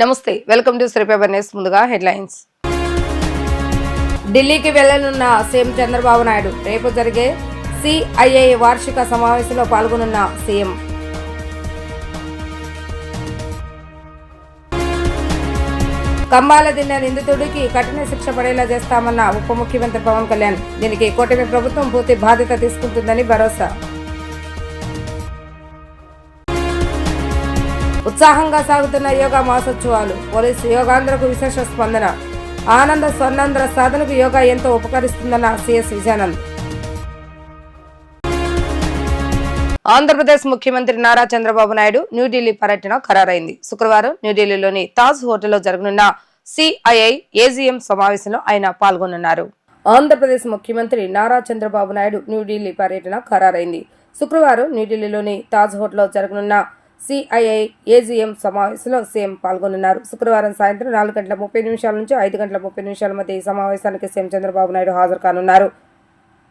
నమస్తే, welcome to Sri paper news. ముందుగా headlines. ఢిల్లీకి వెళ్లనున్న సీఎం చంద్రబాబు నాయుడు. రేపు జరిగే సిఐఐ వార్షిక సమావేశంలో పాల్గొనున్న సీఎం. కంబాలదిన్న నిందితుడికి కఠిన శిక్ష పడేలా చేస్తామన్న ఉప ముఖ్యమంత్రి పవన్ కళ్యాణ్. దీనికి కూటమి ప్రభుత్వం పూర్తి బాధ్యత తీసుకుంటుందని భరోసా. ఉత్సాహంగా సాగుతున్న యోగా మహోత్సవాలు. పోలీసు యోగాంధ్రకు విశేష స్పందన. ఆనంద స్వర్ణాంధ్ర సాధనకు యోగా ఎంతో ఉపకరిస్తుందన్న సిఎస్ విజయానంద్. ఆంధ్రప్రదేశ్ ముఖ్యమంత్రి నారా చంద్రబాబు నాయుడు న్యూఢిల్లీ పర్యటన ఖరారైంది. శుక్రవారం న్యూఢిల్లీలోని తాజ్ హోటల్లో జరగనున్న సిఐఐ ఏజీఎం సమావేశంలో ఆయన పాల్గొనున్నారు. ఆంధ్రప్రదేశ్ ముఖ్యమంత్రి నారా చంద్రబాబు నాయుడు న్యూఢిల్లీ పర్యటన ఖరారైంది. శుక్రవారం న్యూఢిల్లీలోని తాజ్ హోటల్లో జరగనున్న సిఐఐ ఏజీఎం సమావేశంలో సీఎం పాల్గొనున్నారు. శుక్రవారం సాయంత్రం 4:30 నుంచి 5:30 మధ్య ఈ సమావేశానికి సీఎం చంద్రబాబు నాయుడు హాజరు కానున్నారు.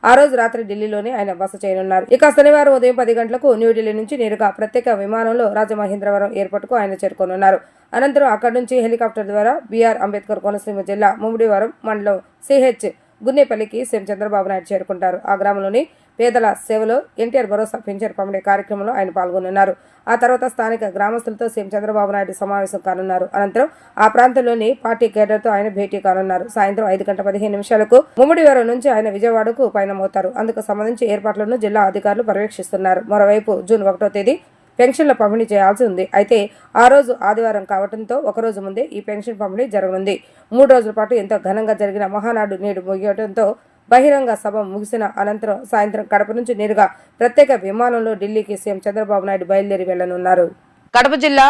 ఆ రోజు రాత్రి ఢిల్లీలోనే ఆయన బస చేయనున్నారు. ఇక శనివారం ఉదయం 10 గంటలకు న్యూఢిల్లీ నుంచి నేరుగా ప్రత్యేక విమానంలో రాజమహేంద్రవరం ఎయిర్పోర్ట్ కు ఆయన చేరుకోనున్నారు. అనంతరం అక్కడి నుంచి హెలికాప్టర్ ద్వారా బిఆర్ అంబేద్కర్ కోనసీమ జిల్లా ముమ్మిడివరం మండలం సిహెచ్ గున్నేపల్లికి సీఎం చంద్రబాబు నాయుడు చేరుకుంటారు. ఆ గ్రామంలోని పేదల సేవలో ఎన్టీఆర్ భరోసా పింఛన్ పంపిణీ కార్యక్రమంలో ఆయన పాల్గొనున్నారు. ఆ తర్వాత స్థానిక గ్రామస్తులతో సీఎం చంద్రబాబు నాయుడు సమావేశం కానున్నారు. అనంతరం ఆ ప్రాంతంలోని పార్టీ కేడర్తో ఆయన భేటీ కానున్నారు. సాయంత్రం 5:15 ముమ్మిడివరం నుంచి ఆయన విజయవాడకు పయనమవుతారు. అందుకు సంబంధించి ఏర్పాట్లను జిల్లా అధికారులు పర్యవేక్షిస్తున్నారు. మరోవైపు జూన్ 1వ తేదీ పెన్షన్ల పంపిణీ చేయాల్సి ఉంది. అయితే ఆ రోజు ఆదివారం కావడంతో ఒకరోజు ముందే ఈ పెన్షన్ పంపిణీ జరగనుంది. 3 రోజుల పాటు ఎంతో ఘనంగా జరిగిన మహానాడు నేడు ముగియడంతో బహిరంగ సభ ముగిసిన అనంతరం సాయంత్రం కడప నుంచి నేరుగా ప్రత్యేక విమానంలో ఢిల్లీకి సీఎం చంద్రబాబు నాయుడు బయలుదేరి వెళ్లనున్నారు. కడప జిల్లా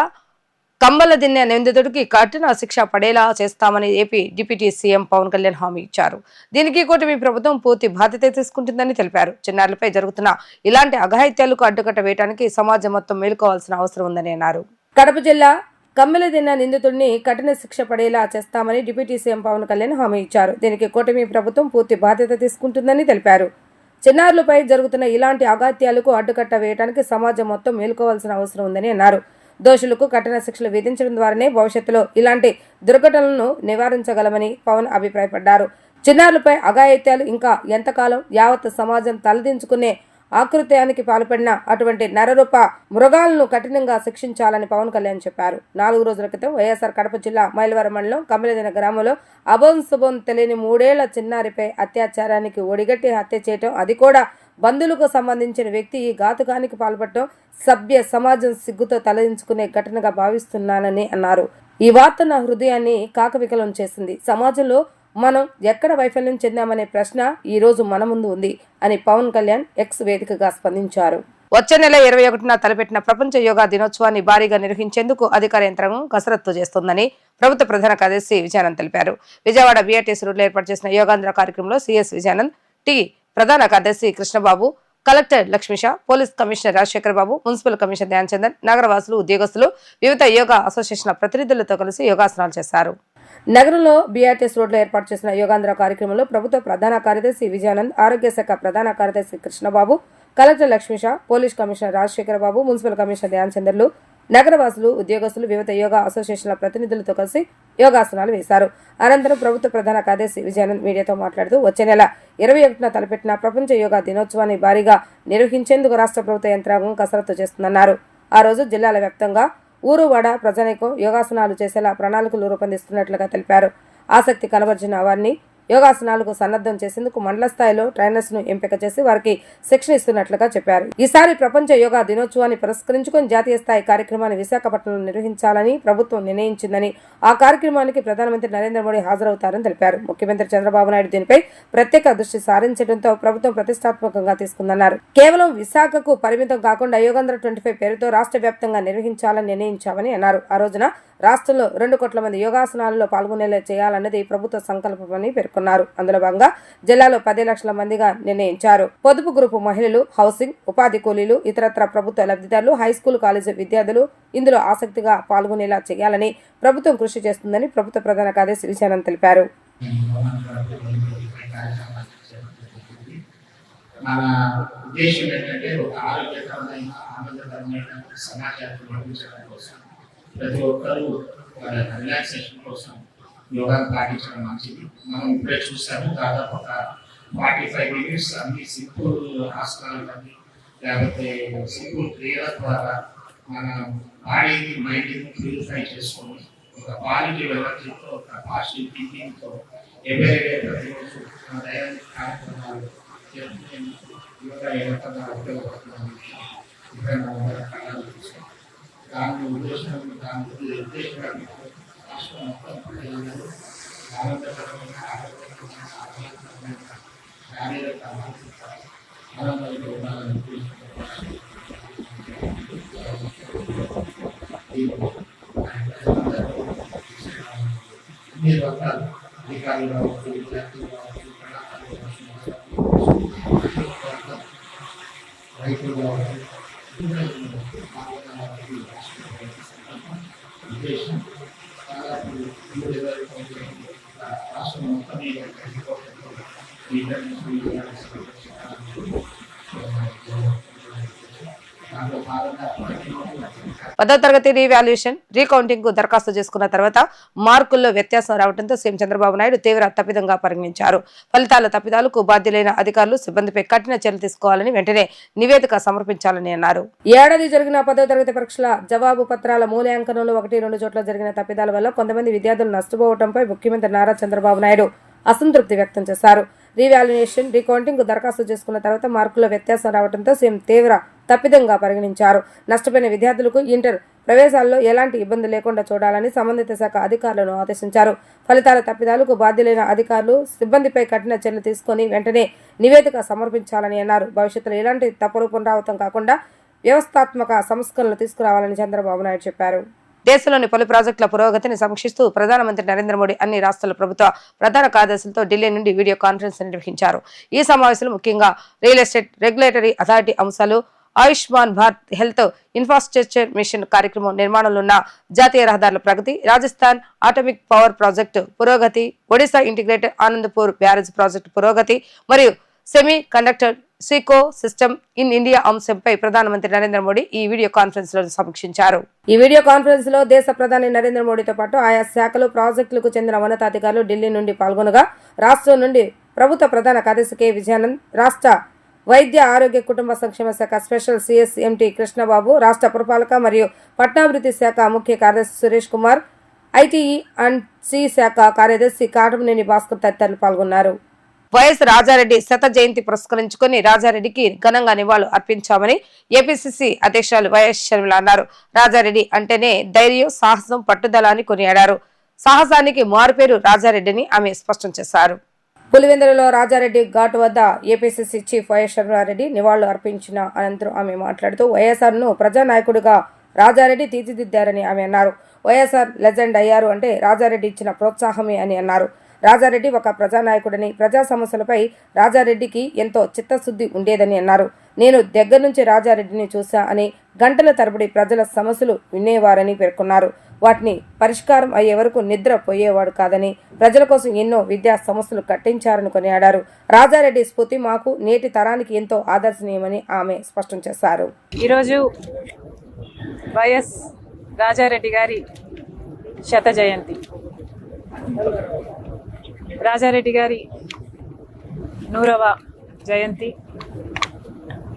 కంబలదిన్నె నిందితుడికి కఠిన శిక్ష పడేలా చేస్తామని AP deputy CM Pawan Kalyan హామీ ఇచ్చారు. దీనికి కూటమి ప్రభుత్వం పూర్తి బాధ్యత తీసుకుంటుందని తెలిపారు. చిన్నారులపై జరుగుతున్న ఇలాంటి అఘాయిత్యాలకు అడ్డుకట్ట వేయడానికి సమాజం మొత్తం మేలుకోవాల్సిన అవసరం ఉందని అన్నారు. కడప జిల్లా కమ్మెలదిన్న నిందితుడిని కఠిన శిక్ష పడేలా చేస్తామని డిప్యూటీ సీఎం పవన్ కళ్యాణ్ హామీ ఇచ్చారు. దీనికి కూటమి ప్రభుత్వం పూర్తి బాధ్యత తీసుకుంటుందని తెలిపారు. చిన్నారులపై జరుగుతున్న ఇలాంటి అఘాయిత్యాలకు అడ్డుకట్ట వేయడానికి సమాజం మొత్తం మేలుకోవాల్సిన అవసరం ఉందని అన్నారు. దోషులకు కఠిన శిక్షలు విధించడం ద్వారానే భవిష్యత్తులో ఇలాంటి దుర్ఘటనలను నివారించగలమని పవన్ అభిప్రాయపడ్డారు. చిన్నారులపై అఘాయిత్యాలు ఇంకా ఎంతకాలం యావత్ సమాజం తలదించుకునే ఆకృత్యానికి పాల్పడిన అటువంటి నరరూప మృగాలను కఠినంగా శిక్షించాలని పవన్ కళ్యాణ్ చెప్పారు. 4 రోజుల క్రితం వైఎస్ఆర్ కడప జిల్లా మైలవరం మండలం కమ్మెలదిన గ్రామంలో అబోన్ తెలియని 3 ఏళ్ల చిన్నారిపై అత్యాచారానికి ఒడిగట్టి హత్య చేయటం, అది కూడా బంధువులకు సంబంధించిన వ్యక్తి ఈ ఘాతుకానికి పాల్పడటం సభ్య సమాజం సిగ్గుతో తలదించుకునే ఘటనగా భావిస్తున్నానని అన్నారు. ఈ వార్త నా హృదయాన్ని కాకవికలం చేసింది. సమాజంలో మనం ఎక్కడ వైఫల్యం చెందామనే ప్రశ్న ఈ రోజు మన ముందు ఉంది అని పవన్ కళ్యాణ్ ఎక్స్ వేదికగా స్పందించారు. వచ్చే నెల 21న తలపెట్టిన ప్రపంచ యోగా దినోత్సవాన్ని భారీగా నిర్వహించేందుకు అధికార యంత్రాంగం కసరత్తు చేస్తోందని ప్రభుత్వ ప్రధాన కార్యదర్శి విజయానంద్ తెలిపారు. విజయవాడ బిఆర్టీసీ రోడ్లో ఏర్పాటు చేసిన యోగాంధ్ర కార్యక్రమంలో సిఎస్ విజయానంద్, టి ప్రధాన కార్యదర్శి Krishnababu, collector Lakshmisha, police commissioner Rajasekhar Babu, municipal commissioner Dhyan Chandan, నగరవాసులు, ఉద్యోగస్తులు, వివిధ యోగా అసోసియేషన్ల ప్రతినిధులతో కలిసి యోగాసనాలు చేశారు. నగరంలో బీఆర్టీఎస్ రోడ్లో ఏర్పాటు చేసిన యోగాంధ్ర కార్యక్రమంలో ప్రభుత్వ ప్రధాన కార్యదర్శి విజయానంద్, ఆరోగ్య శాఖ ప్రధాన కార్యదర్శి Krishnababu, collector Lakshmisha, police commissioner Rajasekhara Babu, municipal commissioner Dhyan చందర్లు, నగరవాసులు, ఉద్యోగస్తులు, వివిధ యోగా అసోసియేషన్ల ప్రతినిధులతో కలిసి యోగాసనాలు వేశారు. అనంతరం ప్రభుత్వ ప్రధాన కార్యదర్శి విజయానంద్ మీడియాతో మాట్లాడుతూ వచ్చే నెల 21న తలపెట్టిన ప్రపంచ యోగా దినోత్సవాన్ని భారీగా నిర్వహించేందుకు రాష్ట్ర ప్రభుత్వ యంత్రాంగం కసరత్తు చేస్తుందన్నారు. ఆ రోజు జిల్లాల వ్యాప్తంగా ఊరువాడ ప్రజానీకం యోగాసనాలు చేసేలా ప్రణాళికలు రూపొందిస్తున్నట్లుగా తెలిపారు. ఆసక్తి కనబర్చిన వారిని యోగాసనాలకు సన్నద్ధం చేసేందుకు మండల స్థాయిలో ట్రైనర్స్ ను ఎంపిక చేసి వారికి శిక్షణ ఇస్తున్నట్లుగా చెప్పారు. ఈసారి ప్రపంచ యోగా దినోత్సవాన్ని పురస్కరించుకుని జాతీయ స్థాయి కార్యక్రమాన్ని విశాఖపట్నంలో నిర్వహించాలని ప్రభుత్వం నిర్ణయించిందని, ఆ కార్యక్రమానికి ప్రధానమంత్రి నరేంద్ర మోడీ హాజరవుతారని తెలిపారు. ముఖ్యమంత్రి చంద్రబాబు నాయుడు దీనిపై ప్రత్యేక దృష్టి సారించడంతో ప్రభుత్వం ప్రతిష్టాత్మకంగా తీసుకుందన్నారు. కేవలం విశాఖకు పరిమితం కాకుండా యోగాంధ్ర 25 పేరుతో రాష్ట్ర వ్యాప్తంగా నిర్వహించాలని నిర్ణయించామని అన్నారు. ఆ రోజున రాష్ట్రంలో 2 కోట్ల మంది యోగాసనాలలో పాల్గొనేలా చేయాలన్నది ప్రభుత్వ సంకల్పమని పేర్కొన్నారు. అందులో భాగంగా జిల్లాలో 10 లక్షల మందిగా నిర్ణయించారు. పొదుపు గ్రూపు మహిళలు, హౌసింగ్, ఉపాధి కూలీలు, ఇతరత్ర ప్రభుత్వ లబ్ధిదారులు, హైస్కూల్, కాలేజీ విద్యార్థులు ఇందులో ఆసక్తిగా పాల్గొనేలా చేయాలని ప్రభుత్వం కృషి చేస్తుందని ప్రభుత్వ ప్రధాన కార్యదర్శి విజయానంద్ తెలిపారు. మన ఉద్దేశం ఏంటంటే ఒక ఆరోగ్యకరమైన ఆనందకరమైన సమాజాన్ని నిర్మించడం కోసం ప్రతి ఒక్కరూ రిలాక్సేషన్ కోసం యోగాను పాటించడం మంచిది. మనం ఇప్పుడే చూసాము, దాదాపు ఒక 45 minutes అన్ని సింపుల్ ఆసనాలు కానీ లేకపోతే సింపుల్ క్రియల ద్వారా మన బాడీని మైండ్ని ప్యూరిఫై చేసుకొని ఒక పాజిటివ్ ఎనర్జీతో, ఒక పాజిటివ్ థింకింగ్తో ఎవరైతే ప్రతిరోజు మన దైనందిక కార్యక్రమాలు చేస్తున్నందుకు యోగా ఎంత ఉపయోగపడుతున్న విషయం ఇక్కడ కళలు చూస్తాం. దాని ఉద్దేశం రాష్ట్రం మొత్తం ప్రజలందరూ ఆనందకరమైన ఆరోగ్యకరమైన ఆరోగ్యకరమైన శారీరక మానసిక ఆనందంలో ఉండాలని అన్ని రకాల అధికారులు కావచ్చు, విద్యార్థులు కావచ్చు, కళాకారులు కావచ్చు, రైతులు కావచ్చు, ఉద్దేశం దాదాపు 3,000 రాష్ట్రం మొత్తం దాంట్లో భాగంగా 10వ తరగతి రీవాల్యుయేషన్ రీకౌంటింగ్ కు దరఖాస్తు చేసుకున్న తర్వాత మార్కుల్లో వ్యత్యాసం రావడంతో సీఎం చంద్రబాబు నాయుడు తీవ్ర తప్పిదంగా పరిగణించారు. ఫలితాల తప్పిదాలకు బాధ్యులైన అధికారులు సిబ్బందిపై కఠిన చర్యలు తీసుకోవాలని వెంటనే నివేదిక సమర్పించాలని అన్నారు. ఏడాది జరిగిన 10వ తరగతి పరీక్షల జవాబు పత్రాల మూల్యాంకనంలో 1-2 చోట్ల జరిగిన తప్పిదాల వల్ల కొంతమంది విద్యార్థులు నష్టపోవడంపై ముఖ్యమంత్రి నారా చంద్రబాబు నాయుడు అసంతృప్తి వ్యక్తం చేశారు. రీవాల్యుయేషన్ రీకౌంటింగ్ కు దరఖాస్తు చేసుకున్న తర్వాత మార్కుల్లో వ్యత్యాసం రావడంతో సీఎం తీవ్ర తప్పిదంగా పరిగణించారు. నష్టపోయిన విద్యార్థులకు ఇంటర్ ప్రవేశాల్లో ఎలాంటి ఇబ్బంది లేకుండా చూడాలని సంబంధిత శాఖ అధికారులను ఆదేశించారు. ఫలితాల తప్పిదాలకు బాధ్యులైన అధికారులు సిబ్బందిపై కఠిన చర్యలు తీసుకుని వెంటనే నివేదిక సమర్పించాలని అన్నారు. భవిష్యత్తులో ఎలాంటి తప్పులు పునరావృతం కాకుండా వ్యవస్థాత్మక సంస్కరణలు తీసుకురావాలని చంద్రబాబు నాయుడు చెప్పారు. దేశంలోని పలు ప్రాజెక్టుల పురోగతిని సమీక్షిస్తూ ప్రధానమంత్రి నరేంద్ర మోడీ అన్ని రాష్ట్రాల ప్రభుత్వ ప్రధాన కార్యదర్శులతో ఢిల్లీ నుండి వీడియో కాన్ఫరెన్స్ నిర్వహించారు. ఈ సమావేశంలో ముఖ్యంగా రియల్ ఎస్టేట్ రెగ్యులేటరీ అథారిటీ అంశాలు, Ayushman Bharat health infrastructure machine కార్యక్రమం నిర్మాణంలో ఉన్న జాతీయ రహదారుల ప్రగతి, రాజస్థాన్ అటామిక్ పవర్ ప్రాజెక్టు పురోగతి, Odisha integrated Anandpur barrage project పురోగతి మరియు semi conductor Sikoa system in India అంశంపై ప్రధానమంత్రి నరేంద్ర మోడీ ఈ వీడియో కాన్ఫరెన్స్ లో సమీక్షించారు. ఈ వీడియో కాన్ఫరెన్స్ లో దేశ ప్రధాని నరేంద్ర మోడీతో పాటు ఆయా శాఖలు ప్రాజెక్టులకు చెందిన ఉన్నతాధికారులు ఢిల్లీ నుండి పాల్గొనగా రాష్ట్రం నుండి ప్రభుత్వ ప్రధాన కార్యదర్శి కె విజయానంద్, రాష్ట్ర వైద్య ఆరోగ్య కుటుంబ సంక్షేమ శాఖ స్పెషల్ సిఎస్ ఎంటీ కృష్ణబాబు, రాష్ట్ర పురపాలక మరియు పట్టణాభివృద్ధి శాఖ ముఖ్య కార్యదర్శి Suresh Kumar, ITE and C శాఖ కార్యదర్శి కాటమనేని భాస్కర్ తదితరులు పాల్గొన్నారు. వైఎస్ రాజారెడ్డి శత జయంతి పురస్కరించుకుని రాజారెడ్డికి ఘనంగా నివాళులు అర్పించామని ఏపీసీసీ అధ్యక్షులు వైఎస్ షర్మిల అన్నారు. రాజారెడ్డి అంటేనే ధైర్యం, సాహసం, పట్టుదల అని కొనియాడారు. సాహసానికి మారుపేరు రాజారెడ్డిని ఆమె స్పష్టం చేశారు. పులివెందులలో రాజారెడ్డి ఘాట్ వద్ద ఏపీసీసీ చీఫ్ వైఎస్ షర్మిలారెడ్డి నివాళులు అర్పించిన అనంతరం ఆమె మాట్లాడుతూ వైఎస్ఆర్ ను ప్రజానాయకుడిగా రాజారెడ్డి తీర్చిదిద్దారని ఆమె అన్నారు. వైఎస్ఆర్ లెజెండ్ అయ్యారు అంటే రాజారెడ్డి ఇచ్చిన ప్రోత్సాహమే అని అన్నారు. రాజారెడ్డి ఒక ప్రజానాయకుడని, ప్రజా సమస్యలపై రాజారెడ్డికి ఎంతో చిత్తశుద్ధి ఉండేదని అన్నారు. నేను దగ్గర నుంచి రాజారెడ్డిని చూశా అని, గంటల తరబడి ప్రజల సమస్యలు వినేవారని పేర్కొన్నారు. వాటిని పరిష్కారం అయ్యే వరకు నిద్ర పోయేవాడు కాదని, ప్రజల కోసం ఎన్నో విద్యా సమస్యలు కట్టించారని కొనియాడారు. రాజారెడ్డి స్ఫూర్తి మాకు నేటి తరానికి ఎంతో ఆదర్శనీయమని ఆమె స్పష్టం చేశారు. ఈరోజు వైఎస్ రాజారెడ్డి గారి శత జయంతి. రాజారెడ్డి గారి 100వ జయంతి.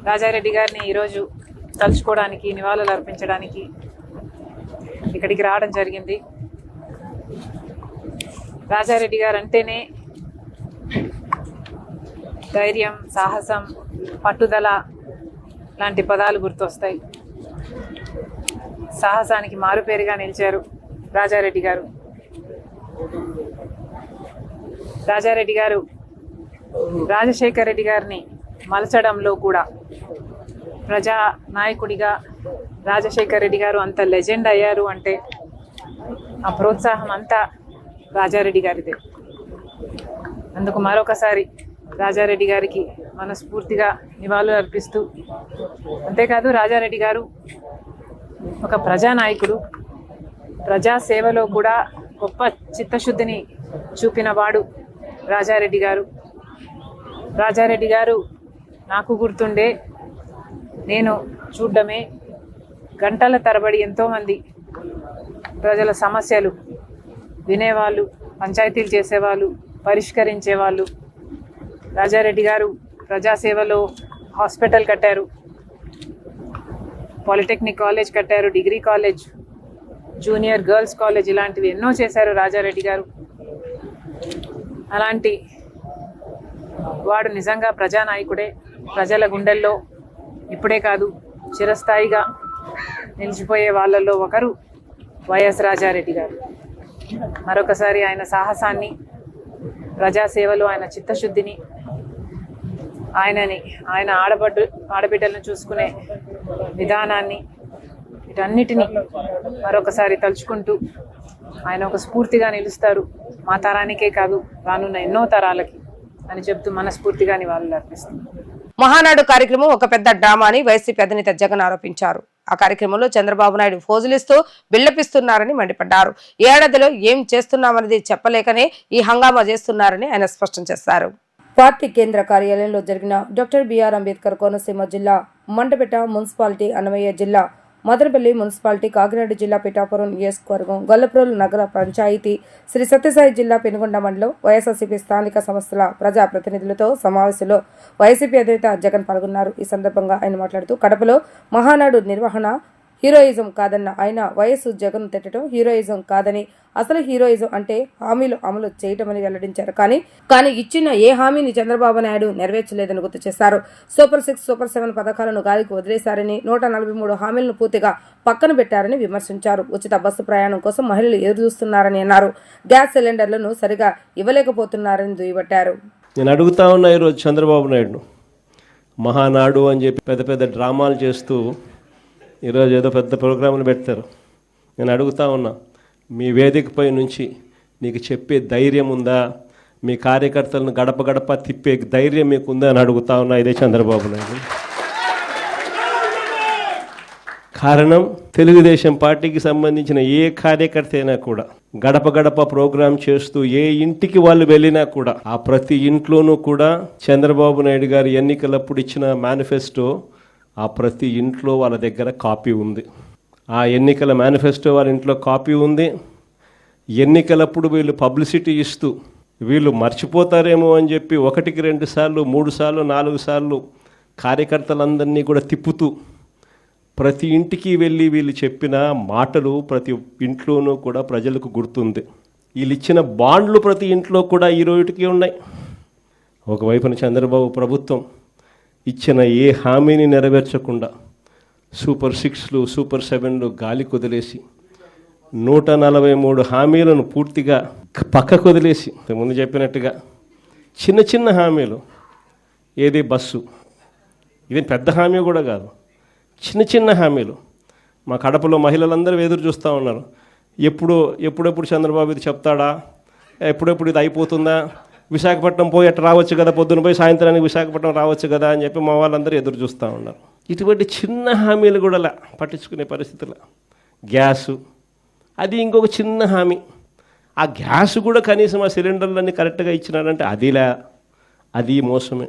రాజారెడ్డి గారిని ఈరోజు తలుచుకోవడానికి, నివాళులు అర్పించడానికి ఇక్కడికి రావడం జరిగింది. రాజారెడ్డి గారు అంటేనే ధైర్యం, సాహసం, పట్టుదల లాంటి పదాలు గుర్తొస్తాయి. సాహసానికి మారుపేరుగా నిలిచారు రాజారెడ్డి గారు. రాజారెడ్డి గారు రాజశేఖర రెడ్డి గారిని మలచడంలో కూడా ప్రజా నాయకుడిగా రాజశేఖర రెడ్డి గారు అంత లెజెండ్ అయ్యారు అంటే ఆ ప్రోత్సాహం అంతా రాజారెడ్డి గారిదే. అందుకు మరొకసారి రాజారెడ్డి గారికి మనస్ఫూర్తిగా నివాళులు అర్పిస్తూ, అంతేకాదు రాజారెడ్డి గారు ఒక ప్రజానాయకుడు, ప్రజాసేవలో కూడా గొప్ప చిత్తశుద్ధిని చూపినవాడు రాజారెడ్డి గారు. రాజారెడ్డి గారు నాకు గుర్తుండే, నేను చూడడమే, గంటల తరబడి ఎంతోమంది ప్రజల సమస్యలు వినేవాళ్ళు, పంచాయతీలు చేసేవాళ్ళు, పరిష్కరించేవాళ్ళు. రాజారెడ్డి గారు ప్రజాసేవలో హాస్పిటల్ కట్టారు, పాలిటెక్నిక్ కాలేజ్ కట్టారు, degree college, junior girls college, ఇలాంటివి ఎన్నో చేశారు రాజారెడ్డి గారు. అలాంటి వాడు నిజంగా ప్రజానాయకుడే. ప్రజల గుండెల్లో ఇప్పుడే కాదు చిరస్థాయిగా నిలిచిపోయే వాళ్ళల్లో ఒకరు వైఎస్ రాజారెడ్డి గారు. మరొకసారి ఆయన సాహసాన్ని, ప్రజాసేవలో ఆయన చిత్తశుద్ధిని, ఆయన ఆడబిడ్డలను చూసుకునే విధానాన్ని, వీటన్నిటినీ మరొకసారి తలుచుకుంటూ ఆయన ఒక స్ఫూర్తిగా నిలుస్తారు. మా తరానికే కాదు, రానున్న ఎన్నో తరాలకి అని చెప్తూ మనస్ఫూర్తిగా నివాళులు అర్పిస్తుంది. మహానాడు కార్యక్రమం ఒక పెద్ద డ్రామా అని వైసీపీ అధినేత జగన్ ఆరోపించారు. ఆ కార్యక్రమంలో చంద్రబాబు నాయుడు ఫోజులిస్తూ బిల్డపిస్తున్నారని మండిపడ్డారు. ఏడాదిలో ఏం చేస్తున్నామన్నది చెప్పలేకనే ఈ హంగామా చేస్తున్నారని ఆయన స్పష్టం చేశారు. పార్టీ కేంద్ర కార్యాలయంలో జరిగిన డాక్టర్ బిఆర్ అంబేద్కర్ కోనసీమ జిల్లా మండపేట మున్సిపాలిటీ, అన్నమయ్య జిల్లా మదనపల్లి మున్సిపాలిటీ, కాకినాడ జిల్లా పిఠాపురం నియోజకవర్గం, గొల్లప్రోలు నగర పంచాయతీ, శ్రీ సత్యసాయి జిల్లా పెనుగొండ మండలం వైఎస్ఆర్సీపీ స్థానిక సంస్థల ప్రజా ప్రతినిధులతో సమావేశంలో వైసీపీ అధినేత జగన్ పాల్గొన్నారు. ఈ సందర్భంగా ఆయన మాట్లాడుతూ కడపలో మహానాడు నిర్వహణ హీరోయిజం కాదన్న ఆయన వైఎస్ జగన్ తిట్టడం హీరోయిజం కాదని, అసలు హీరోయిజం అంటే హామీలు అమలు చేయటమని వెల్లడించారు. కానీ ఇచ్చిన ఏ హామీని చంద్రబాబు నాయుడు నెరవేర్చలేదని గుర్తు చేశారు. సూపర్ 6, సూపర్ 7 పథకాలను గాలికి వదిలేశారని, 143 హామీలను పూర్తిగా పక్కన పెట్టారని విమర్శించారు. ఉచిత బస్సు ప్రయాణం కోసం మహిళలు ఎదురుచూస్తున్నారని అన్నారు. గ్యాస్ సిలిండర్లను సరిగా ఇవ్వలేకపోతున్నారని దుయ్యబట్టారు. నేను అడుగుతా ఉన్నా ఈరోజు చంద్రబాబు నాయుడు మహానాడు అని చెప్పి పెద్ద పెద్ద డ్రామాలు చేస్తూ ఈరోజు ఏదో పెద్ద ప్రోగ్రాములు పెడతారు. నేను అడుగుతా ఉన్నా, మీ వేదికపై నుంచి నీకు చెప్పే ధైర్యం ఉందా? మీ కార్యకర్తలను గడప గడప తిప్పే ధైర్యం మీకు ఉందా అని అడుగుతా ఉన్నా. ఇదే చంద్రబాబు నాయుడు. కారణం, తెలుగుదేశం పార్టీకి సంబంధించిన ఏ కార్యకర్త అయినా కూడా గడప గడప ప్రోగ్రాం చేస్తూ ఏ ఇంటికి వాళ్ళు వెళ్ళినా కూడా ఆ ప్రతి ఇంట్లోనూ కూడా చంద్రబాబు నాయుడు గారు ఎన్నికలప్పుడు ఇచ్చిన మేనిఫెస్టో ఆ ప్రతి ఇంట్లో వాళ్ళ దగ్గర కాపీ ఉంది. ఆ ఎన్నికల మేనిఫెస్టో వాళ్ళ ఇంట్లో కాపీ ఉంది. ఎన్నికలప్పుడు వీళ్ళు పబ్లిసిటీ ఇస్తూ వీళ్ళు మర్చిపోతారేమో అని చెప్పి 1కి 2 సార్లు 3 సార్లు 4 సార్లు కార్యకర్తలందరినీ కూడా తిప్పుతూ ప్రతి ఇంటికి వెళ్ళి వీళ్ళు చెప్పిన మాటలు ప్రతి ఇంట్లోనూ కూడా ప్రజలకు గుర్తుంది. వీళ్ళు ఇచ్చిన బాండ్లు ప్రతి ఇంట్లో కూడా ఈ రోజుకి ఉన్నాయి. ఒకవైపున చంద్రబాబు ప్రభుత్వం ఇచ్చిన ఏ హామీని నెరవేర్చకుండా సూపర్ 6లు, సూపర్ 7లు గాలి కుదిలేసి 143 హామీలను పూర్తిగా పక్కకు వదిలేసి, ముందు చెప్పినట్టుగా చిన్న చిన్న హామీలు, ఏది బస్సు, ఇది పెద్ద హామీ కూడా కాదు, చిన్న చిన్న హామీలు. మా కడపలో మహిళలందరూ ఎదురు చూస్తూ ఉన్నారు. ఎప్పుడెప్పుడు చంద్రబాబు ఇది చెప్తాడా, ఎప్పుడెప్పుడు ఇది అయిపోతుందా, విశాఖపట్నం పోయి అట్లా రావచ్చు కదా, పొద్దున పోయి సాయంత్రానికి విశాఖపట్నం రావచ్చు కదా అని చెప్పి మా వాళ్ళందరూ ఎదురు చూస్తూ ఉన్నారు. ఇటువంటి చిన్న హామీలు కూడా పట్టించుకునే పరిస్థితుల్లో గ్యాసు, అది ఇంకొక చిన్న హామీ. ఆ గ్యాస్ కూడా కనీసం ఆ సిలిండర్లన్నీ కరెక్ట్గా ఇచ్చినారంటే అది మోసమే.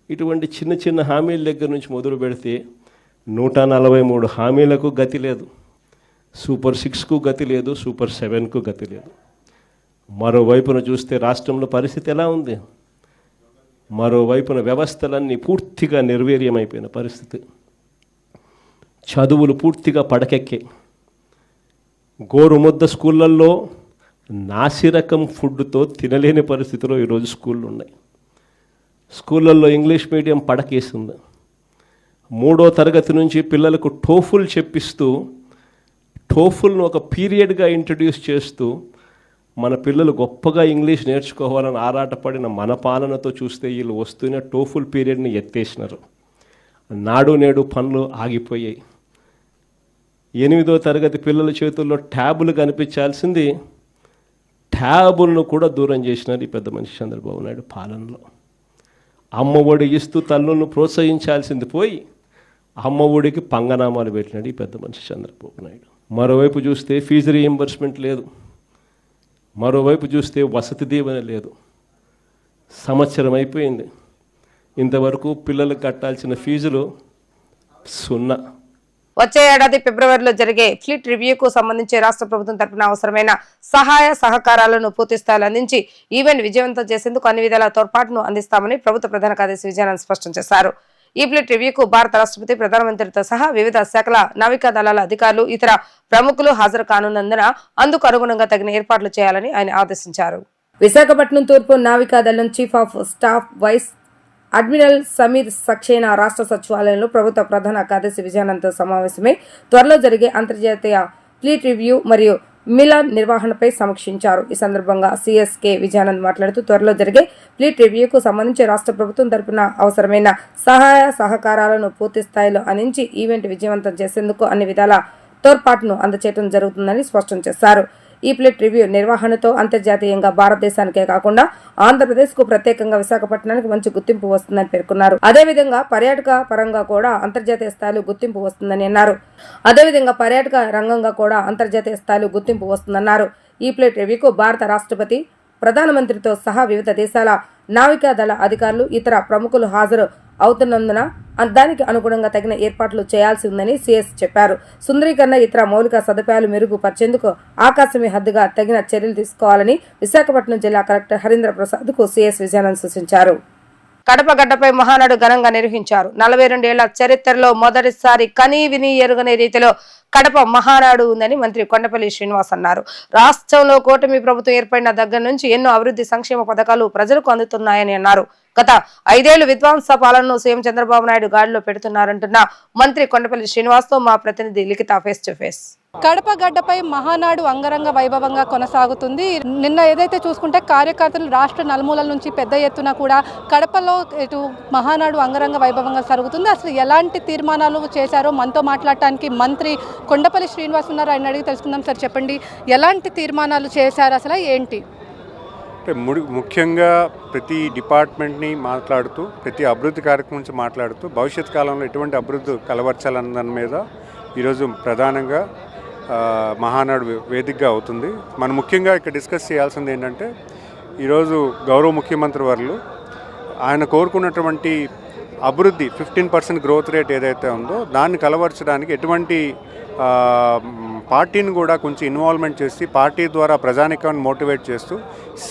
ఇటువంటి చిన్న చిన్న హామీల దగ్గర నుంచి మొదలు పెడితే 143 హామీలకు గతి లేదు, సూపర్ 6కు గతి లేదు, సూపర్ 7కు గతి లేదు. మరోవైపున చూస్తే రాష్ట్రంలో పరిస్థితి ఎలా ఉంది? మరోవైపున వ్యవస్థలన్నీ పూర్తిగా నిర్వీర్యమైపోయిన పరిస్థితి. చదువులు పూర్తిగా పడకెక్కే, గోరుముద్ద స్కూళ్ళల్లో నాసిరకం ఫుడ్తో తినలేని పరిస్థితిలో ఈరోజు స్కూళ్ళు ఉన్నాయి. స్కూళ్ళల్లో ఇంగ్లీష్ మీడియం పడకేసింది. 3వ తరగతి నుంచి పిల్లలకు టోఫుల్ చెప్పిస్తూ, టోఫుల్ను ఒక పీరియడ్గా ఇంట్రడ్యూస్ చేస్తూ మన పిల్లలు గొప్పగా ఇంగ్లీష్ నేర్చుకోవాలని ఆరాటపడిన మన పాలనతో చూస్తే వీళ్ళు వస్తున్న టోఫుల్ పీరియడ్ని ఎత్తేసినారు. నాడు నేడు పనులు ఆగిపోయాయి. 8వ తరగతి పిల్లల చేతుల్లో ట్యాబులు కనిపించాల్సింది ట్యాబులను కూడా దూరం చేసినారు ఈ పెద్ద మనిషి చంద్రబాబు నాయుడు పాలనలో. అమ్మ ఒడి ఇస్తూ తల్లులను ప్రోత్సహించాల్సింది పోయి అమ్మ ఒడికి పంగనామాలు పెట్టినాడు ఈ పెద్ద మనిషి చంద్రబాబు నాయుడు. మరోవైపు చూస్తే ఫీజు రీయింబర్స్మెంట్ లేదు, మరోవైపు చూస్తే వసతి దీవెన లేదు. సంవత్సరం అయిపోయింది, ఇంతవరకు పిల్లలకు కట్టాల్సిన ఫీజులు 0. వచ్చే ఏడాది ఫిబ్రవరిలో జరిగే ఫ్లీట్ రివ్యూకు సంబంధించి రాష్ట్ర ప్రభుత్వం తరపున అవసరమైన సహాయ సహకారాలను పూర్తి స్థాయిలో అందించి ఈవెంట్ విజయవంతం చేసేందుకు అన్ని విధాల తోడ్పాటును అందిస్తామని ప్రభుత్వ ప్రధాన కార్యదర్శి విజయానంద్ స్పష్టం చేశారు. ఈ ఫ్లీట్ రివ్యూకు భారత రాష్ట్రపతి, ప్రధానమంత్రితో సహా వివిధ శాఖల నావికా దళాల అధికారులు, ఇతర ప్రముఖులు హాజరు కానున్నందున అందుకు అనుగుణంగా తగిన ఏర్పాట్లు చేయాలని ఆయన ఆదేశించారు. విశాఖపట్నం తూర్పు నావికా దళం chief of staff vice admiral Sameer Saxena రాష్ట్ర సచివాలయంలో ప్రభుత్వ ప్రధాన కార్యదర్శి విజయానంద్తో సమావేశమై త్వరలో జరిగే అంతర్జాతీయ ఫ్లీట్ రివ్యూ మరియు మిలాన్ నిర్వహణపై సమీక్షించారు. ఈ సందర్భంగా సిఎస్కే విజయానంద్ మాట్లాడుతూ త్వరలో జరిగే ఫ్లీట్ రివ్యూకు సంబంధించి రాష్ట్ర ప్రభుత్వం తరపున అవసరమైన సహాయ సహకారాలను పూర్తి స్థాయిలో అందించి ఈవెంట్ విజయవంతం చేసేందుకు అన్ని విధాల తోడ్పాటును అందచేయడం జరుగుతుందని స్పష్టం చేశారు. ఈ ఫ్లీట్ రివ్యూ నిర్వహణతో అంతర్జాతీయంగా భారతదేశానికే కాకుండా ఆంధ్రప్రదేశ్ కు ప్రత్యేకంగా విశాఖపట్నానికి మంచి గుర్తింపు వస్తుందని పేర్కొన్నారు. అదేవిధంగా పర్యాటక పరంగా కూడా అంతర్జాతీయ స్థాయిలో గుర్తింపు వస్తుందని అన్నారు. అదేవిధంగా పర్యాటక రంగంగా కూడా అంతర్జాతీయ స్థాయిలో గుర్తింపు వస్తుందన్నారు. ఈ ఫ్లీట్ రివ్యూకు భారత రాష్ట్రపతి, ప్రధానమంత్రితో సహా వివిధ దేశాల నావికా దళ అధికారులు, ఇతర ప్రముఖులు హాజరు అవుతున్నందున దానికి అనుగుణంగా తగిన ఏర్పాట్లు చేయాల్సి ఉందని సిఎస్ చెప్పారు. సుందరీకరణ, ఇతర మౌలిక సదుపాయాలు మెరుగుపరిచేందుకు ఆకాశమే హద్దుగా తగిన చర్యలు తీసుకోవాలని విశాఖపట్నం జిల్లా కలెక్టర్ హరీంద్ర ప్రసాద్ కు సిఎస్ విజయానంద్ సూచించారు. కడప గడ్డపై మహానాడు ఘనంగా నిర్వహించారు. 42 ఏళ్ల చరిత్రలో మొదటిసారి కనీ విని ఎరుగని రీతిలో కడప మహానాడు ఉందని మంత్రి కొండపల్లి శ్రీనివాస్ అన్నారు. రాష్ట్రంలో కూటమి ప్రభుత్వం ఏర్పడిన దగ్గర నుంచి ఎన్నో అభివృద్ధి సంక్షేమ పథకాలు ప్రజలకు అందుతున్నాయని అన్నారు. గత 5 ఏళ్లు విధ్వంస పాలనను సీఎం చంద్రబాబు నాయుడు గాడిలో పెడుతున్నారంటున్న మంత్రి కొండపల్లి శ్రీనివాస్ తో మా ప్రతినిధి లిఖిత ఫేస్ టు ఫేస్. కడప గడ్డపై మహానాడు అంగరంగ వైభవంగా కొనసాగుతుంది. నిన్న ఏదైతే చూసుకుంటే కార్యకర్తలు రాష్ట్ర నలుమూలల నుంచి పెద్ద ఎత్తున కూడా కడపలో ఇటు మహానాడు అంగరంగ వైభవంగా జరుగుతుంది. అసలు ఎలాంటి తీర్మానాలు చేశారో మనతో మాట్లాడటానికి మంత్రి కొండపల్లి శ్రీనివాస్ ఉన్నారు. ఆయన అడిగి తెలుసుకుందాం. సార్ చెప్పండి, ఎలాంటి తీర్మానాలు చేశారు, అసలు ఏంటి? ముఖ్యంగా ప్రతి డిపార్ట్మెంట్ని మాట్లాడుతూ, ప్రతి అభివృద్ధి కార్యక్రమం నుంచి మాట్లాడుతూ భవిష్యత్ కాలంలో ఎటువంటి అభివృద్ధి కలవర్చాలన్న దాని మీద ఈరోజు ప్రధానంగా మహానాడు వేదికగా అవుతుంది. మనం ముఖ్యంగా ఇక్కడ డిస్కస్ చేయాల్సింది ఏంటంటే, ఈరోజు గౌరవ ముఖ్యమంత్రి వర్యులు ఆయన కోరుకున్నటువంటి అభివృద్ధి 15% గ్రోత్ రేట్ ఏదైతే ఉందో దాన్ని కలవర్చడానికి ఎటువంటి పార్టీని కూడా కొంచెం ఇన్వాల్వ్మెంట్ చేసి పార్టీ ద్వారా ప్రజానికాన్ని మోటివేట్ చేస్తూ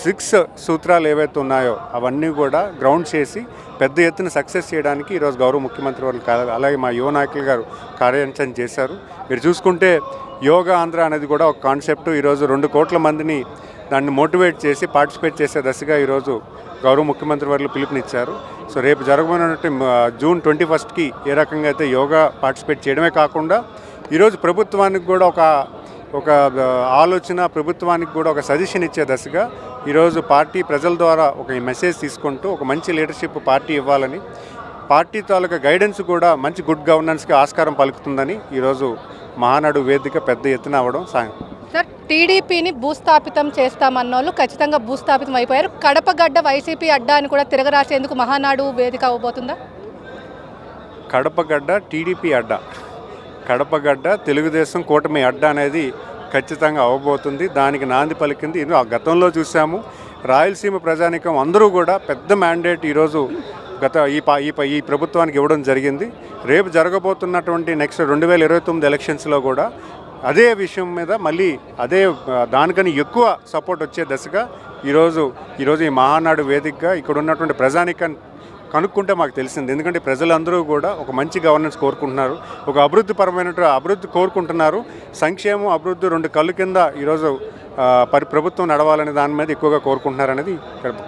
6 సూత్రాలు ఏవైతే ఉన్నాయో అవన్నీ కూడా గ్రౌండ్ చేసి పెద్ద ఎత్తున సక్సెస్ చేయడానికి ఈరోజు గౌరవ ముఖ్యమంత్రి వాళ్ళు అలాగే మా యువ నాయకులు గారు కార్యాచరణ చేశారు. మీరు చూసుకుంటే యోగా ఆంధ్ర అనేది కూడా ఒక కాన్సెప్ట్. ఈరోజు 2 కోట్ల మందిని దాన్ని మోటివేట్ చేసి పార్టిసిపేట్ చేసే దశగా ఈరోజు గౌరవ ముఖ్యమంత్రి వాళ్ళు పిలుపునిచ్చారు. సో రేపు జరగబోయినటువంటి జూన్ 21కి ఏ రకంగా అయితే యోగా పార్టిసిపేట్ చేయడమే కాకుండా ఈరోజు ప్రభుత్వానికి కూడా ఒక ఆలోచన, ప్రభుత్వానికి కూడా ఒక సజెషన్ ఇచ్చే దశగా ఈరోజు పార్టీ ప్రజల ద్వారా ఒక మెసేజ్ తీసుకుంటూ ఒక మంచి లీడర్షిప్ పార్టీ ఇవ్వాలని, పార్టీ తాలూకా గైడెన్స్ కూడా మంచి గుడ్ గవర్నెన్స్కి ఆస్కారం పలుకుతుందని ఈరోజు మహానాడు వేదిక పెద్ద ఎత్తున అవ్వడం సాయం. సార్, టీడీపీని భూస్థాపితం చేస్తామన్నోళ్ళు ఖచ్చితంగా భూస్థాపితం అయిపోయారు. కడప గడ్డ వైసీపీ అడ్డా అని కూడా తిరగరాసేందుకు మహానాడు వేదిక అవ్వబోతుందా? కడప గడ్డ టీడీపీ అడ్డా, కడప గడ్డ తెలుగుదేశం కూటమి అడ్డా అనేది ఖచ్చితంగా అవ్వబోతుంది. దానికి నాంది పలికింది. గతంలో చూసాము, రాయలసీమ ప్రజానికం అందరూ కూడా పెద్ద మ్యాండేట్ ఈరోజు ఈ ప్రభుత్వానికి ఇవ్వడం జరిగింది. రేపు జరగబోతున్నటువంటి నెక్స్ట్ 2029 ఎలక్షన్స్లో కూడా అదే విషయం మీద మళ్ళీ దానికని ఎక్కువ సపోర్ట్ వచ్చే దశగా ఈరోజు ఈ మహానాడు వేదికగా ఇక్కడ ఉన్నటువంటి ప్రజానికాన్ని కనుక్కుంటే మాకు తెలిసింది. ఎందుకంటే ప్రజలందరూ కూడా ఒక మంచి గవర్నెన్స్ కోరుకుంటున్నారు, ఒక అభివృద్ధి కోరుకుంటున్నారు. సంక్షేమం, అభివృద్ధి 2 కళ్ళు కింద ఈరోజు ప్రభుత్వం నడవాలనే దాని మీద ఎక్కువగా కోరుకుంటున్నారనేది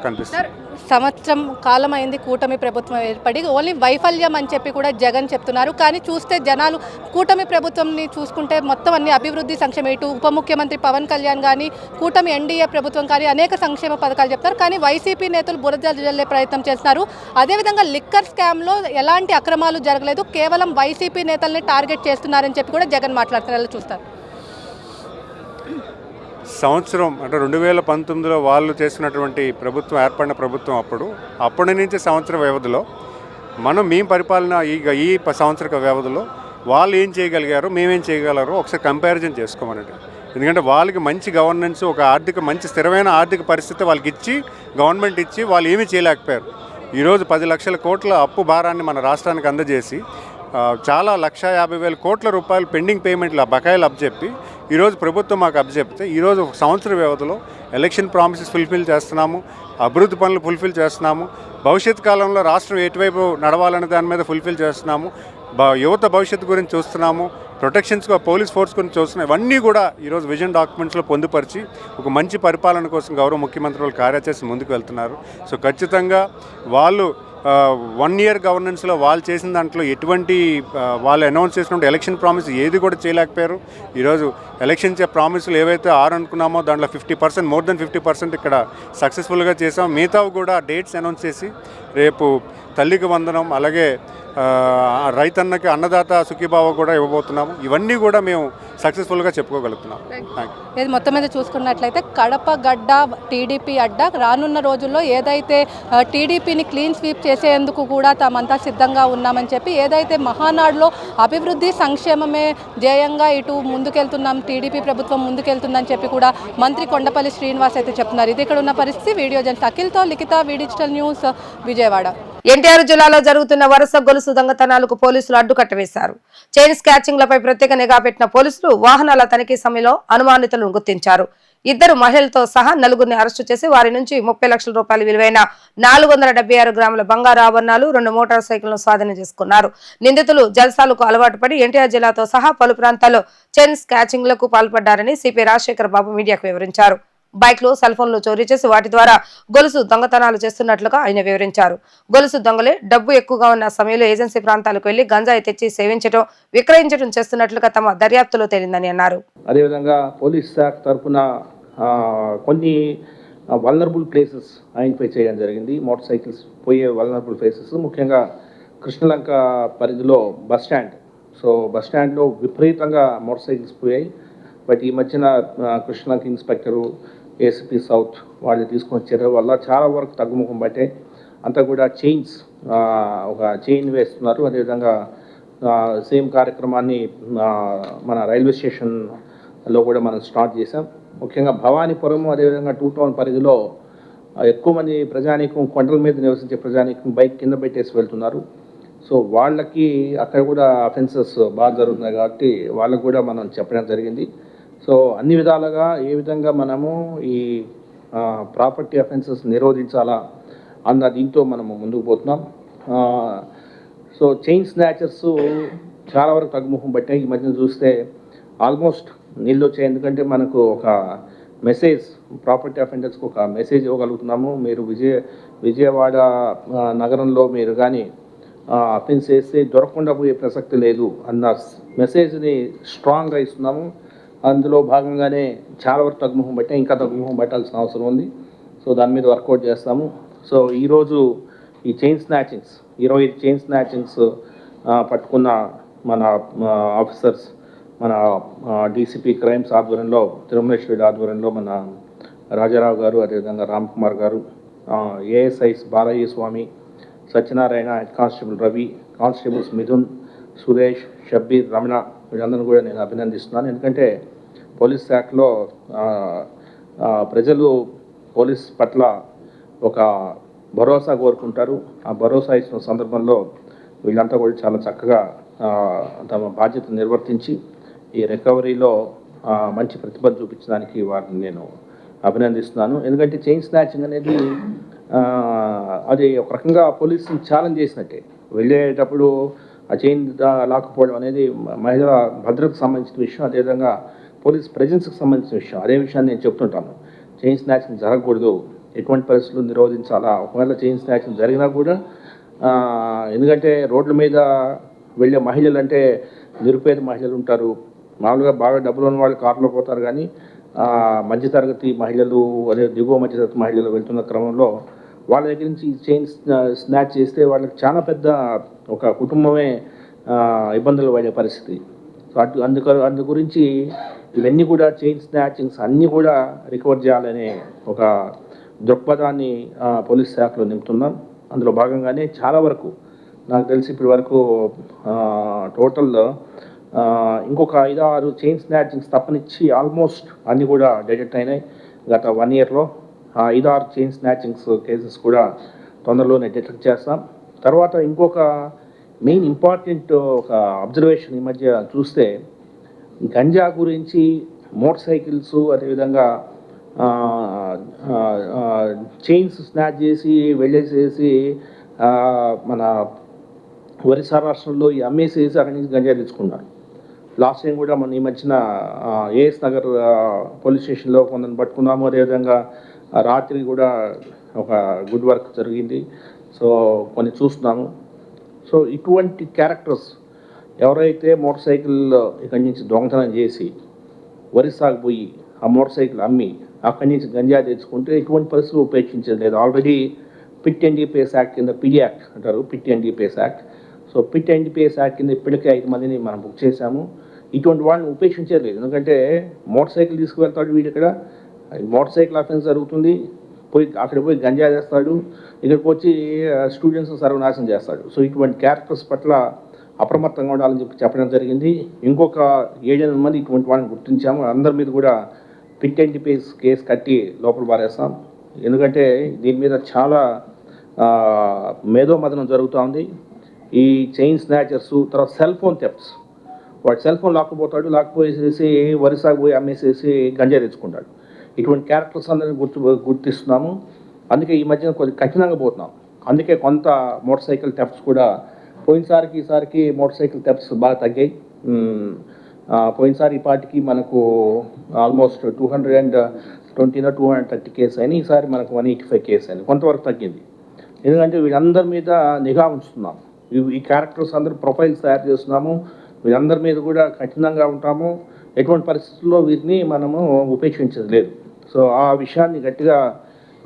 కనిపిస్తుంది. సంవత్సరం కాలం అయింది కూటమి ప్రభుత్వం ఏర్పడి, ఓన్లీ వైఫల్యం అని చెప్పి కూడా జగన్ చెప్తున్నారు. కానీ చూస్తే జనాలు కూటమి ప్రభుత్వంని చూసుకుంటే మొత్తం అన్ని అభివృద్ధి సంక్షేమ, ఇటు ఉప ముఖ్యమంత్రి పవన్ కళ్యాణ్ కానీ, కూటమి ఎన్డీఏ ప్రభుత్వం కానీ అనేక సంక్షేమ పథకాలు చెప్తారు. కానీ వైసీపీ నేతలు బురద జల్లే ప్రయత్నం చేస్తున్నారు. అదేవిధంగా లిక్కర్ స్కామ్లో ఎలాంటి అక్రమాలు జరగలేదు, కేవలం వైసీపీ నేతల్ని టార్గెట్ చేస్తున్నారని చెప్పి కూడా జగన్ మాట్లాడుతున్నారు. చూస్తారు సంవత్సరం అంటే 2019లో వాళ్ళు చేసినటువంటి ప్రభుత్వం, ఏర్పడిన ప్రభుత్వం అప్పటి నుంచి సంవత్సర వ్యవధిలో మేము పరిపాలన ఈ సంవత్సర వ్యవధిలో వాళ్ళు ఏం చేయగలిగారు, మేమేం చేయగలరు ఒకసారి కంపారిజన్ చేసుకోమనండి. ఎందుకంటే వాళ్ళకి మంచి గవర్నెన్స్, ఒక మంచి స్థిరమైన ఆర్థిక పరిస్థితి వాళ్ళకి ఇచ్చి, గవర్నమెంట్ ఇచ్చి వాళ్ళు ఏమీ చేయలేకపోయారు. ఈరోజు 10 లక్షల కోట్ల అప్పు భారాన్ని మన రాష్ట్రానికి అందజేసి చాలా 1,50,000 కోట్ల రూపాయలు పెండింగ్ పేమెంట్ల బకాయిలు అప్పచెప్పి ఈరోజు ప్రభుత్వం మాకు అప్పచెప్తే ఈరోజు ఒక సంవత్సర వ్యవధిలో ఎలక్షన్ ప్రామిసెస్ ఫుల్ఫిల్ చేస్తున్నాము, అభివృద్ధి పనులు ఫుల్ఫిల్ చేస్తున్నాము, భవిష్యత్ కాలంలో రాష్ట్రం ఎటువైపు నడవాలనే దాని మీద ఫుల్ఫిల్ చేస్తున్నాము, యువత భవిష్యత్తు గురించి చూస్తున్నాము, ప్రొటెక్షన్స్గా పోలీస్ ఫోర్స్ గురించి చూస్తున్నాం. ఇవన్నీ కూడా ఈరోజు విజన్ డాక్యుమెంట్స్లో పొందుపరిచి ఒక మంచి పరిపాలన కోసం గౌరవ ముఖ్యమంత్రి వాళ్ళు కార్యాచరణ ముందుకు వెళ్తున్నారు. సో ఖచ్చితంగా వాళ్ళు 1 ఇయర్ గవర్నెన్స్లో వాళ్ళు చేసిన దాంట్లో ఎటువంటి వాళ్ళు అనౌన్స్ చేసినప్పుడు ఎలక్షన్ ప్రామిస్ ఏది కూడా చేయలేకపోయారు. ఈరోజు ఎలక్షన్ ప్రామిస్లు ఏవైతే 6 అనుకున్నామో దాంట్లో 50%, మోర్ దెన్ 50% ఇక్కడ సక్సెస్ఫుల్గా చేసాం. మిగతావి కూడా డేట్స్ అనౌన్స్ చేసి రేపు తల్లికి వందనం, అలాగే రైతన్నకి అన్నదాత సుఖీభావ కూడా ఇవ్వబోతున్నాము. ఇవన్నీ కూడా మేము సక్సెస్ఫుల్గా చెప్పుకోగలుగుతున్నాం. ఇది మొత్తం మీద చూసుకున్నట్లయితే కడప గడ్డ టీడీపీ అడ్డ రానున్న రోజుల్లో ఏదైతే టీడీపీని క్లీన్ స్వీప్ చేసేందుకు కూడా తామంతా సిద్ధంగా ఉన్నామని చెప్పి, ఏదైతే మహానాడులో అభివృద్ధి సంక్షేమమే ధ్యేయంగా ఇటు ముందుకెళ్తున్నాం, టీడీపీ ప్రభుత్వం ముందుకెళ్తుందని చెప్పి కూడా మంత్రి కొండపల్లి శ్రీనివాస్ అయితే చెప్తున్నారు. ఇది ఇక్కడ ఉన్న పరిస్థితి. వీడియో జర్నలిస్ట్ అఖిల్తో లిఖిత, డిజిటల్ న్యూస్, విజయవాడ. ఎన్టీఆర్ జిల్లాలో జరుగుతున్న వరుస గొలుసు దొంగతనాలకు పోలీసులు అడ్డుకట్ట వేశారు. చైన్ స్కాచింగ్లపై ప్రత్యేక నిఘా పెట్టిన పోలీసులు వాహనాల తనిఖీ సమయంలో అనుమానితులను గుర్తించారు. 2 మహిళలతో సహా 4గురిని అరెస్టు చేసి వారి నుంచి 30 లక్షల రూపాయల విలువైన 476 గ్రాముల బంగారు ఆభరణాలు, 2 మోటార్ సైకిళ్లను స్వాధీనం చేసుకున్నారు. నిందితులు జల్సాలకు అలవాటు పడి ఎన్టీఆర్ జిల్లాతో సహా పలు ప్రాంతాల్లో చైన్ స్కాచింగ్లకు పాల్పడ్డారని సిపి రాజశేఖర్ బాబు మీడియాకు వివరించారు. బైక్లు, సెల్ ఫోన్లు చోరీ చేసి వాటి ద్వారా గొలుసు దొంగతనాలు చేస్తున్నట్లుగా ఆయన వివరించారు. గొలుసు దొంగలే డబ్బు ఎక్కువగా ఉన్న సమయంలో ఏజెన్సీ ప్రాంతాలకు వెళ్లి గంజాయి తెచ్చి సేవించడం, విక్రయించడం చేస్తున్నట్లుగా తమ దర్యాప్తులో తేలిందని అన్నారు. అదేవిధంగా పోలీస్ శాఖ తరఫున కొన్ని వల్నరబుల్ ప్లేసెస్ ఐడెంటిఫై చేయడం జరిగింది. మోటార్ సైకిల్స్ పోయే వల్నరబుల్ ప్లేసెస్, ముఖ్యంగా కృష్ణలంక పరిధిలో బస్ స్టాండ్. సో బస్ స్టాండ్లో విపరీతంగా మోటార్ సైకిల్స్ పోయాయి. బట్ ఈ మధ్యన కృష్ణలంక ఇన్స్పెక్టరు, ఏసీపీ సౌత్ వాళ్ళు తీసుకొని చర్యల వల్ల చాలా వరకు తగ్గుముఖం పట్టాయి. అంతా కూడా చైన్స్, ఒక చైన్ వేస్తున్నారు. అదేవిధంగా సేమ్ కార్యక్రమాన్ని మన రైల్వే స్టేషన్లో కూడా మనం స్టార్ట్ చేసాం. ముఖ్యంగా భవానీపురం, అదేవిధంగా 2 టౌన్ పరిధిలో ఎక్కువ మంది ప్రజానీకం, కొండల మీద నివసించే ప్రజానీకం బైక్ కింద పెట్టేసి వెళ్తున్నారు. సో వాళ్ళకి అక్కడ కూడా అఫెన్సెస్ బాగా జరుగుతున్నాయి కాబట్టి వాళ్ళకు కూడా మనం చెప్పడం జరిగింది. సో అన్ని విధాలుగా ఏ విధంగా మనము ఈ ప్రాపర్టీ అఫెన్సెస్ నిరోధించాలా అన్న దీంతో మనము ముందుకు పోతున్నాం. సో చైన్ స్నాచర్స్ చాలా వరకు తగ్గుముఖం పట్టాయి. ఈ మధ్యన చూస్తే ఆల్మోస్ట్ నీళ్ళు వచ్చాయి. ఎందుకంటే మనకు ఒక మెసేజ్, ప్రాపర్టీ అఫెండర్స్కి ఒక మెసేజ్ ఇవ్వగలుగుతున్నాము. మీరు విజయవాడ నగరంలో మీరు కానీ అఫెన్స్ చేస్తే దొరకకుండా పోయే ప్రసక్తి లేదు అన్న మెసేజ్ని స్ట్రాంగ్గా ఇస్తున్నాము. అందులో భాగంగానే చాలా వరకు తగ్గుముఖం పట్టాయి. ఇంకా తగ్గుముఖం పట్టాల్సిన అవసరం ఉంది. సో దాని మీద వర్కౌట్ చేస్తాము. సో ఈరోజు ఈ చైన్ స్నాచింగ్స్, 25 చైన్ స్నాచింగ్స్ పట్టుకున్న మన ఆఫీసర్స్, మన డీసీపీ క్రైమ్స్ ఆధ్వర్యంలో, తిరుమలేశ్వరి ఆధ్వర్యంలో మన రాజారావు గారు, అదేవిధంగా రామ్ కుమార్ గారు, ASIs Balaiah Swamy, Satyanarayana, head constable Ravi, constables Mithun, Suresh, Shabbir, Ramana, వీళ్ళందరూ కూడా నేను అభినందిస్తున్నాను. ఎందుకంటే పోలీస్ శాఖలో ప్రజలు పోలీస్ పట్ల ఒక భరోసా కోరుకుంటారు. ఆ భరోసా ఇచ్చిన సందర్భంలో వీళ్ళంతా కూడా చాలా చక్కగా తమ బాధ్యత నిర్వర్తించి ఈ రికవరీలో మంచి ప్రతిభ చూపించడానికి వారిని నేను అభినందిస్తున్నాను. ఎందుకంటే చైన్ స్నాచింగ్ అనేది అది ఒక రకంగా పోలీసుని ఛాలెంజ్ చేసినట్టే. వెళ్ళేటప్పుడు ఆ చైన్ లాక్కుపోవడం అనేది మహిళల భద్రతకు సంబంధించిన విషయం, అదేవిధంగా పోలీస్ ప్రెజెన్స్కి సంబంధించిన విషయం. అదే విషయాన్ని నేను చెప్తుంటాను. చైన్ స్నాచింగ్ జరగకూడదు, ఎటువంటి పరిస్థితులు నిరోధించాలా. ఒకవేళ చైన్ స్నాచింగ్ జరిగినా కూడా, ఎందుకంటే రోడ్ల మీద వెళ్ళే మహిళలు అంటే నిరుపేద మహిళలు ఉంటారు. మామూలుగా బాగా డబ్బులు ఉన్న వాళ్ళు కారులో పోతారు, కానీ మధ్యతరగతి మహిళలు, అదే దిగువ మధ్యతరగతి మహిళలు వెళ్తున్న క్రమంలో వాళ్ళ దగ్గర నుంచి చైన్ స్నాచ్ చేస్తే వాళ్ళకి చాలా పెద్ద ఒక కుటుంబమే ఇబ్బందులు పడే పరిస్థితి. సో అందు గురించి ఇవన్నీ కూడా చైన్ స్నాచింగ్స్ అన్నీ కూడా రికవర్ చేయాలనే ఒక దృక్పథాన్ని పోలీస్ శాఖలో నింపుతున్నాం. అందులో భాగంగానే చాలా వరకు నాకు తెలిసి ఇప్పటి వరకు టోటల్ ఇంకొక 5-6 చైన్ స్నాచింగ్స్ తప్పనిచ్చి ఆల్మోస్ట్ అన్నీ కూడా డిటెక్ట్ అయినాయి. గత 1 ఇయర్లో 5-6 చైన్ స్నాచింగ్స్ కేసెస్ కూడా తొందరలోనే డిటెక్ట్ చేస్తాం. తర్వాత ఇంకొక మెయిన్ ఇంపార్టెంట్ ఒక అబ్జర్వేషన్ ఈ మధ్య చూస్తే గంజా గురించి మోటార్ సైకిల్స్ అదేవిధంగా చైన్స్ స్నాచ్ చేసి వెళ్ళేసేసి మన ఒరిస్సా రాష్ట్రంలో ఈ అమ్మేసేసి అక్కడి నుంచి గంజా తెచ్చుకున్నారు. లాస్ట్ టైం కూడా మన ఈ మధ్యన ఏఎస్ నగర్ పోలీస్ స్టేషన్లో కొందరిని పట్టుకున్నాము. అదేవిధంగా రాత్రి కూడా ఒక గుడ్ వర్క్ జరిగింది. సో కొన్ని చూస్తున్నాము. సో ఇటువంటి క్యారెక్టర్స్ ఎవరైతే మోటార్ సైకిల్ ఇక్కడి నుంచి దొంగతనం చేసి ఒరిస్సాకు పోయి ఆ మోటార్ సైకిల్ అమ్మి అక్కడి నుంచి గంజా తెచ్చుకుంటే ఇటువంటి పరిస్థితులు ఉపేక్షించడం లేదు. ఆల్రెడీ పిట్ ఎన్డీపీఎస్ యాక్ట్ కింద పిడి యాక్ట్ అంటారు, PIT NDPS act. So PIT NDPS act కింద ఇప్పటికే 5 మందిని మనం బుక్ చేశాము. ఇటువంటి వాళ్ళని ఉపేక్షించలేదు. ఎందుకంటే మోటార్ సైకిల్ తీసుకువెళ్తాడు వీడు, ఇక్కడ మోటార్ సైకిల్ అఫెన్స్ జరుగుతుంది, అక్కడ పోయి గంజా చేస్తాడు, ఇక్కడికి వచ్చి స్టూడెంట్స్ సర్వనాశనం చేస్తాడు. సో ఇటువంటి క్యారెక్టర్స్ పట్ల అప్రమత్తంగా ఉండాలని చెప్పడం జరిగింది. ఇంకొక 7-8 మంది ఇటువంటి వాళ్ళని గుర్తించాము. అందరి మీద కూడా పిట్ ఎన్డీపీఎస్ కేసు కట్టి లోపల పారేస్తాం. ఎందుకంటే దీని మీద చాలా మేధోమదనం జరుగుతూ ఉంది. ఈ చైన్ స్నాచర్స్, తర్వాత సెల్ ఫోన్ థెఫ్ట్స్, వాడు సెల్ ఫోన్ లాక్కుపోతాడు, లాక్కుపోయేసేసి ఒరిస్సాకు పోయి అమ్మేసేసి గంజా తెచ్చుకుంటాడు. ఇటువంటి క్యారెక్టర్స్ అందరినీ గుర్తిస్తున్నాము. అందుకే ఈ మధ్యన కొద్దిగా కఠినంగా పోతున్నాం. అందుకే కొంత మోటార్ సైకిల్ థెఫ్ట్స్ కూడా పోయినసారికి ఈసారికి మోటార్ సైకిల్ థెఫ్ట్స్ బాగా తగ్గాయి. పోయినసారి ఈ పాటికి మనకు ఆల్మోస్ట్ 230 కేసు అయినాయి. ఈసారి మనకు 185 కేసు అయినాయి. కొంతవరకు తగ్గింది. ఎందుకంటే వీళ్ళందరి మీద నిఘా ఉంచుతున్నాం. ఈ క్యారెక్టర్స్ అందరూ ప్రొఫైల్స్ తయారు చేస్తున్నాము. వీళ్ళందరి మీద కూడా కఠినంగా ఉంటాము. ఎటువంటి పరిస్థితుల్లో వీరిని మనము ఉపేక్షించేది లేదు. సో ఆ విషయాన్ని గట్టిగా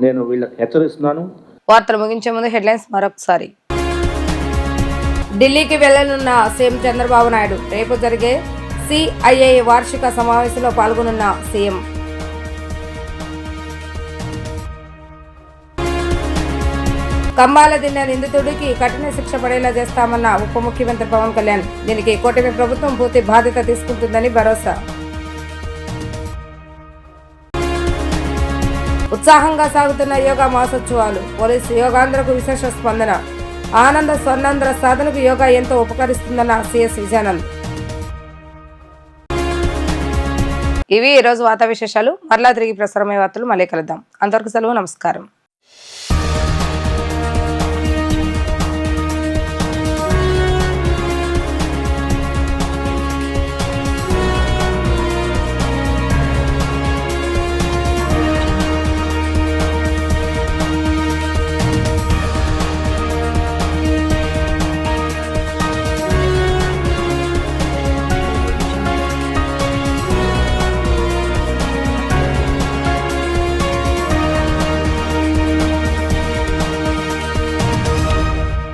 నేను వీళ్ళకి హెచ్చరిస్తున్నాను. వార్తలు ముగించే ముందు హెడ్లైన్స్ మరొకసారి. ఢిల్లీకి వెళ్లనున్న సీఎం చంద్రబాబు నాయుడు. రేపు జరిగే సిఐఐ వార్షిక సమావేశంలో పాల్గొనున్న సీఎం. కంబాల దిన్న నిందితుడికి కఠిన శిక్ష పడేలా చేస్తామన్న ఉప ముఖ్యమంత్రి పవన్ కళ్యాణ్. దీనికి కూటమి ప్రభుత్వం పూర్తి బాధ్యత తీసుకుంటుందని భరోసా. ఉత్సాహంగా సాగుతున్న యోగా మహోత్సవాలు. పోలీసు యోగాంధ్రకు విశేష స్పందన. ఆనంద స్వర్ణాంధ్ర సాధనకు యోగా ఎంతో ఉపకరిస్తుందన్న సిఎస్ విజయానంద్. ఇవి ఈరోజు వార్తా విశేషాలు. మరలా తిరిగి ప్రసారమయ్యే వార్తలు మళ్ళీ కలుద్దాం. అంతవరకు సెలవు. నమస్కారం.